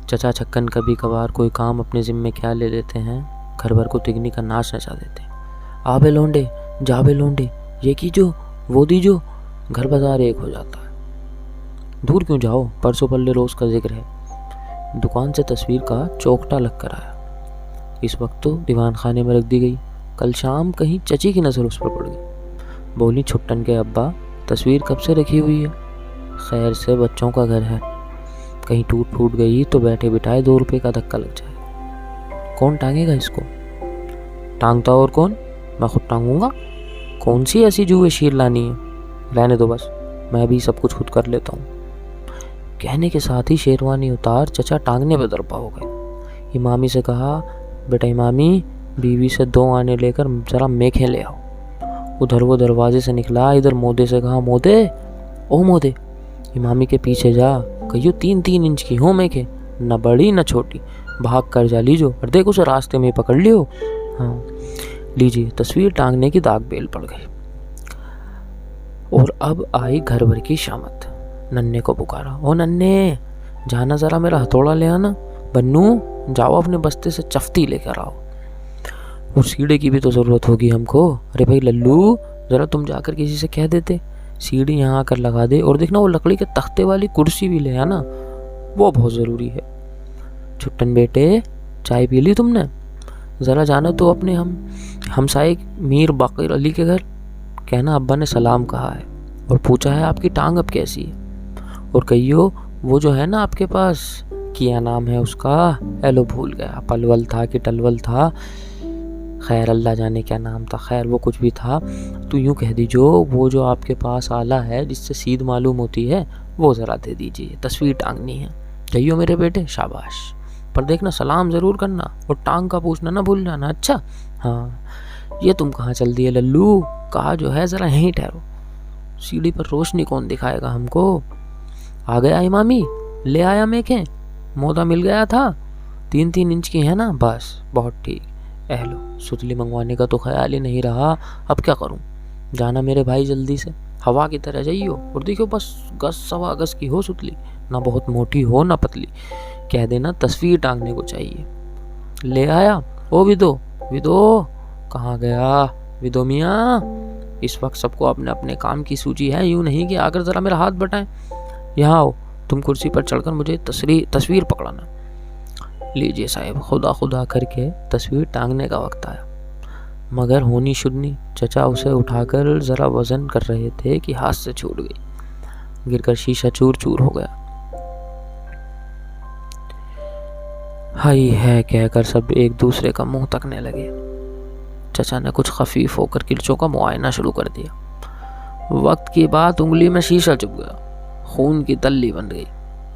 चचा छक्कन कभी कभार कोई काम अपने जिम्मे क्या ले लेते हैं, घर भर को तिगनी का नाच नचा देते हैं। आबे लोंडे, जाबे लोंडे, ये कीजो, वो दीजो, घर बाजार एक हो जाता है। दूर क्यों जाओ, परसों पल्ले रोज का जिक्र है। दुकान से तस्वीर का चौकटा लग कर आया। इस वक्त तो दीवान खाने में रख दी गई। कल शाम कहीं चची की नज़र उस पर पड़ गई। बोली, छुट्टन के अब्बा, तस्वीर कब से रखी हुई है? खैर से बच्चों का घर है, कहीं टूट फूट गई तो बैठे बिठाए 2 रुपये का धक्का लग जाए। कौन टांगेगा इसको? टांगता और कौन? मैं खुद टांगूंगा। कौन सी ऐसी जुए शीर लानी है? रहने दो बस, मैं भी सब कुछ खुद कर लेता हूँ। कहने के साथ ही शेरवानी उतार चचा टांगने पर दरपा हो गए। इमामी से कहा, बेटा इमामी, बीवी से 2 आने लेकर जरा मेखें ले आओ। उधर वो दरवाजे से निकला। इधर मोदे से कहा, मोदे, ओ मोदे, इमामी के पीछे जा, कहियो 3-3 इंच की हो मेखें, न बड़ी न छोटी, भाग कर जा लीजो, और देख उसे रास्ते में पकड़ लियो। हाँ लीजिए, तस्वीर टांगने की दाग बेल पड़ गई। और अब आई घर भर की शामत। नन्हे को पुकारा, ओ नन्हे, जाना जरा मेरा हथौड़ा ले आना। बन्नू, जाओ अपने बस्ते से चफ्ती लेकर आओ। और सीढ़े की भी तो ज़रूरत होगी हमको। अरे भाई लल्लू, ज़रा तुम जाकर किसी से कह देते सीढ़ी यहाँ आकर लगा दे। और देखना वो लकड़ी के तख्ते वाली कुर्सी भी ले आना, वो बहुत ज़रूरी है। छुट्टन बेटे, चाय पी ली तुमने? ज़रा जाना तो अपने हमसाए मीर बाकिर अली के घर, कहना अब्बा ने सलाम कहा है और पूछा है आपकी टांग अब कैसी है। और कहियो वो जो है ना आपके पास, क्या नाम है उसका, एलो भूल गया, पलवल था कि टलवल था, खैर अल्लाह जाने क्या नाम था, खैर वो कुछ भी था। तो यूँ कह दीजिए वो जो आपके पास आला है जिससे सीध मालूम होती है, वो ज़रा दे दीजिए, तस्वीर टांगनी है। कहियो मेरे बेटे, शाबाश, पर देखना सलाम ज़रूर करना और टांग का पूछना ना भूल जाना। अच्छा हाँ, ये तुम कहाँ चल दिए लल्लू? कहा जो है ज़रा यहीं ठहरो, सीढ़ी पर रोशनी कौन दिखाएगा हमको। आ गया इमामी, ले आया मेखें, मोदा मिल गया था, 3-3 इंच की है ना, बस बहुत ठीक। लो, सुतली मंगवाने का तो ख्याल ही नहीं रहा, अब क्या करूं? जाना मेरे भाई जल्दी से, हवा की तरह जाइयो, और देखो बस 1-1.25 की हो सुतली, ना बहुत मोटी हो ना पतली, कह देना तस्वीर टांगने को चाहिए। ले आया। ओ विदो, विदो कहाँ गया? विदो मियाँ, इस वक्त सबको अपने अपने काम की सूची है, यूं नहीं कि आकर ज़रा मेरा हाथ बटाएं। यहाँ आओ, तुम कुर्सी पर चढ़कर मुझे तस्वीर पकड़ाना। लीजिए साहब, खुदा खुदा करके तस्वीर टांगने का वक्त आया, मगर होनी शुद्धनी। चचा उसे उठाकर ज़रा वजन कर रहे थे कि हाथ से छूट गई, गिरकर शीशा चूर चूर हो गया। हाय है कहकर सब एक दूसरे का मुंह तकने लगे। चचा ने कुछ खफीफ होकर किरचों का मुआयना शुरू कर दिया। वक्त की बात, उंगली में शीशा चुभ गया, खून की तल्ली बन गई।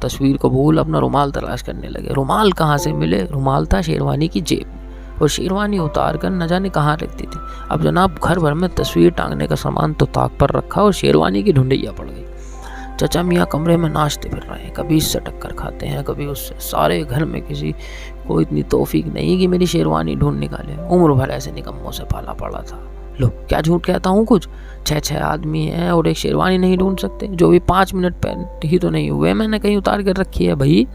तस्वीर को भूल अपना रुमाल तलाश करने लगे। रुमाल कहाँ से मिले? रुमाल था शेरवानी की जेब, और शेरवानी उतार कर न जाने कहाँ रखती थी। अब जनाब घर भर में तस्वीर टांगने का सामान तो ताक पर रखा और शेरवानी की ढूंढैया पड़ गई। चचा मियाँ कमरे में नाचते फिर रहे हैं, कभी इससे टक्कर खाते हैं कभी उससे। सारे घर में किसी को इतनी तौफीक नहीं कि मेरी शेरवानी ढूंढ निकाले। उम्र भर ऐसे निकम्मों से पाला पड़ा था। लो, क्या झूठ कहता हूँ, कुछ 6 आदमी हैं और एक शेरवानी नहीं ढूंढ सकते, जो भी 5 मिनट पहले ही तो नहीं हुए, मैंने कहीं उतार कर रखी है भाई।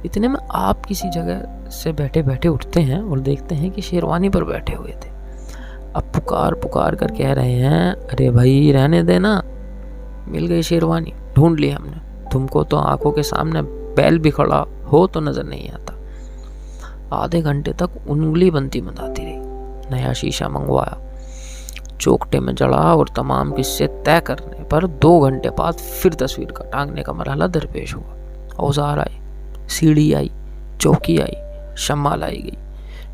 इतने में आप किसी जगह से बैठे बैठे उठते हैं और देखते हैं कि शेरवानी पर बैठे हुए थे। अब पुकार पुकार कर कह रहे हैं, अरे भाई रहने देना, मिल गई शेरवानी, ढूंढ ली हमने। तुमको तो आंखों के सामने बैल भी खड़ा हो तो नजर नहीं आता। आधे घंटे तक उंगली बनती मंदाती रही। नया शीशा मंगवाया, चौकटे में जड़ा और तमाम किस्से तय करने पर 2 घंटे बाद फिर तस्वीर का टांगने का मरहला दरपेश हुआ। औजार आई, सीढ़ी आई, चौकी आई, शम्मा लाई गई।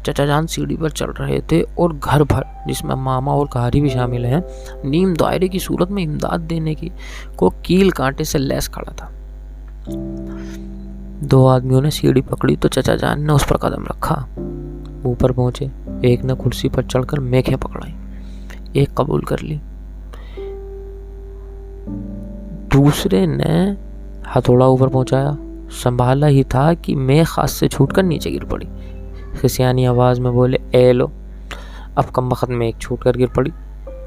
चचा जान सीढ़ी पर चल रहे थे और घर भर, जिसमें मामा और कहारी भी शामिल हैं, नीम दायरे की सूरत में इमदाद देने की को कील कांटे से लैस खड़ा था। 2 आदमियों ने सीढ़ी पकड़ी तो चचा जान ने उस पर कदम रखा। ऊपर पहुंचे, एक ने कुर्सी पर चढ़कर मेखें पकड़ाई, एक कबूल कर ली, दूसरे ने हथौड़ा ऊपर पहुंचाया। संभाला ही था कि मेख हाथ से छूटकर नीचे गिर पड़ी। खिसियानी आवाज में बोले, ए लो। अब कमबख्त में एक छूट कर गिर पड़ी,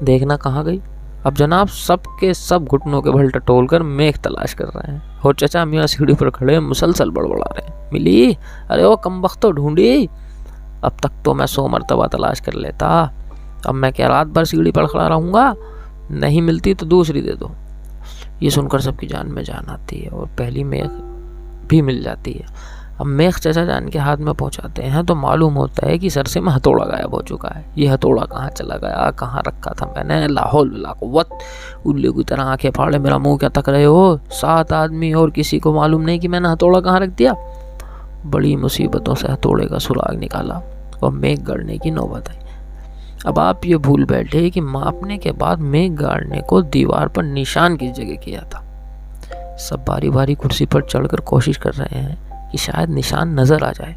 देखना कहाँ गई। अब जनाब सब के सब घुटनों के बल टटोल कर मेख तलाश कर रहे हैं और चचा मियाँ सीढ़ी पर खड़े मुसलसल बड़बड़ा रहे हैं। मिली? अरे ओ कमबख्त तो ढूंढी। अब तक तो मैं 100 मरतबा तलाश कर लेता। अब मैं क्या रात भर सीढ़ी पर खड़ा रहूँगा? नहीं मिलती तो दूसरी दे दो। ये सुनकर सबकी जान में जान आती है और पहली मेख भी मिल जाती है। अब मेख चचा जान के हाथ में पहुंचाते हैं तो मालूम होता है कि सरसे में हथौड़ा गायब हो चुका है। ये हथौड़ा कहाँ चला गया, कहाँ रखा था मैंने? लाहौल वला कुव्वत। उल्लू की तरह आंखें फाड़े मेरा मुंह क्या तक रहे हो? 7 आदमी और किसी को मालूम नहीं कि मैंने हथौड़ा कहाँ रख दिया। बड़ी मुसीबतों से हथौड़े का सुराग निकाला और मेघ गढ़ने की नौबत आई। अब आप ये भूल बैठे कि मापने के बाद मेघ गाड़ने को दीवार पर निशान किस जगह किया था। सब बारी बारी कुर्सी पर चढ़कर कोशिश कर रहे हैं कि शायद निशान नजर आ जाए।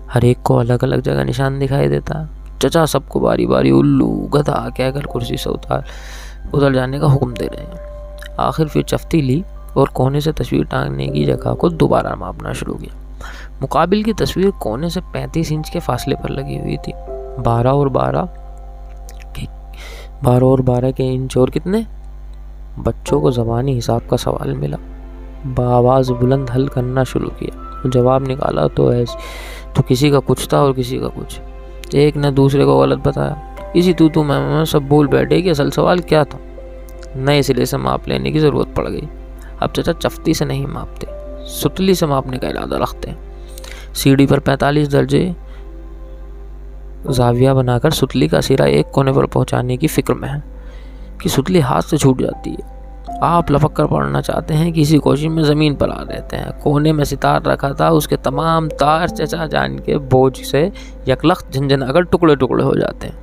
हर एक को अलग अलग जगह निशान दिखाई देता। चचा सबको बारी बारी उल्लू गधा कहकर कुर्सी से उतर जाने का हुक्म दे रहे हैं। आखिर फिर चफ्ती ली और कोने से तस्वीर टांगने की जगह को दोबारा मापना शुरू किया। मुकाबिल की तस्वीर कोने से 35 इंच के फासले पर लगी हुई थी। 12 और 12 के इंच और कितने? बच्चों को ज़बानी हिसाब का सवाल मिला। आवाज़ बुलंद हल करना शुरू किया। जवाब निकाला तो किसी का कुछ था और किसी का कुछ। एक ने दूसरे को गलत बताया। इसी तू मैं सब भूल बैठे कि असल सवाल क्या था। नए सिरे से माप लेने की ज़रूरत पड़ गई। अब चचा चफ्ती से नहीं मापते, सुतली से मापने का इरादा रखते हैं। सीढ़ी पर 45 दर्जे जाविया बनाकर सुतली का सिरा एक कोने पर पहुंचाने की फिक्र में है कि सुतली हाथ से छूट जाती है। आप लपक कर पड़ना चाहते हैं कि इसी कोशिश में ज़मीन पर आ रहते हैं। कोने में सितार रखा था, उसके तमाम तार चचा जान के बोझ से यकलख्त झंझनाकर टुकड़े टुकड़े हो जाते हैं।